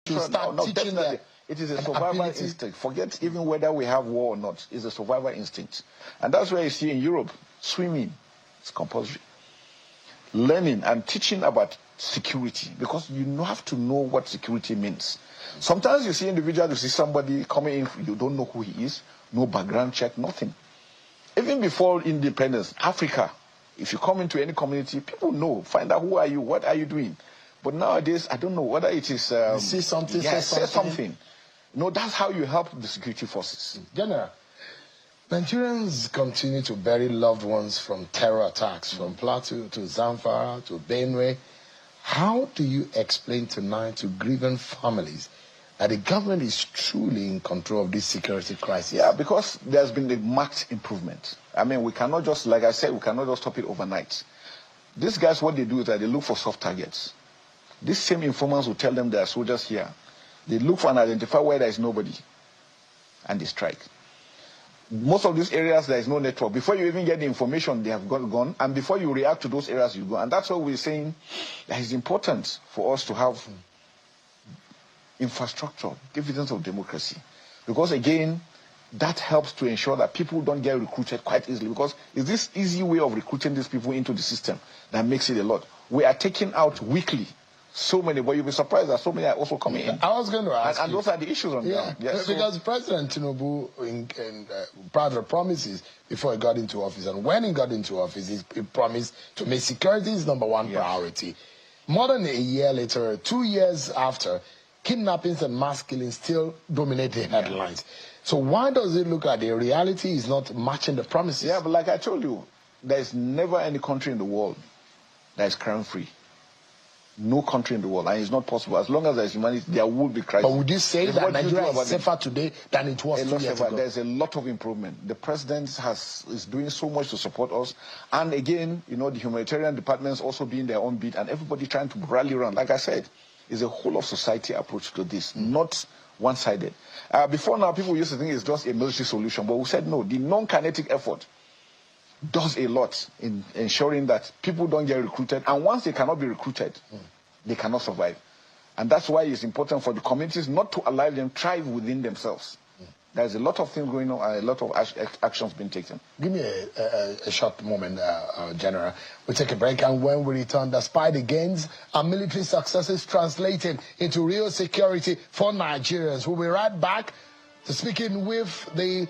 to start teaching them. It is a survival instinct. Forget even whether we have war or not. It's a survival instinct. And that's why you see in Europe, swimming is compulsory. Learning and teaching about security, because you have to know what security means. Sometimes you see individuals, you see somebody coming in, you don't know who he is, no background check, nothing. Even before independence, Africa, if you come into any community, people know, find out who are you, what are you doing. But nowadays, I don't know whether it is... you see something, say something. No, that's how you help the security forces. General, Nigerians continue to bury loved ones from terror attacks, from Plateau to Zamfara to Benue. How do you explain tonight to grieving families that the government is truly in control of this security crisis? Yeah, because there's been a marked improvement. I mean, we cannot just, like I said, we cannot just stop it overnight. These guys, what they do is that they look for soft targets. These same informants will tell them there are soldiers here. They look for and identify where there is nobody, and they strike. Most of these areas, there is no network. Before you even get the information, they have gone. And before you react to those areas, you go. And that's why we're saying that it's important for us to have infrastructure, dividends of democracy. Because again, that helps to ensure that people don't get recruited quite easily. Because it's this easy way of recruiting these people into the system that makes it a lot. We are taking out weekly so many, but you'll be surprised that so many are also coming in. I was going to ask and those are the issues on ground. Yes, because President Tinubu proud of promises before he got into office, and when he got into office, he promised to make security his #1 priority. More than a year later, 2 years after, kidnappings and mass killings still dominate the headlines. So why does it look like the reality is not matching the promises? Yeah, but like I told you, there is never any country in the world that is crime-free. No country in the world, and it's not possible. As long as there's humanity, there will be crisis. But would you say that Nigeria is safer today than it was 2 years ago? There's a lot of improvement. The president is doing so much to support us. And again, you know, the humanitarian departments also doing their own bit, and everybody trying to rally around. Like I said, it's a whole of society approach to this, not one-sided. Before now, people used to think it's just a military solution, but we said no. The non-kinetic effort does a lot in ensuring that people don't get recruited, and once they cannot be recruited, they cannot survive. And that's why it's important for the communities not to allow them thrive within themselves. There's a lot of things going on, and a lot of actions being taken. Give me a short moment, General. We'll take a break, and when we return, despite the gains and military successes translated into real security for Nigerians, we'll be right back to speaking with the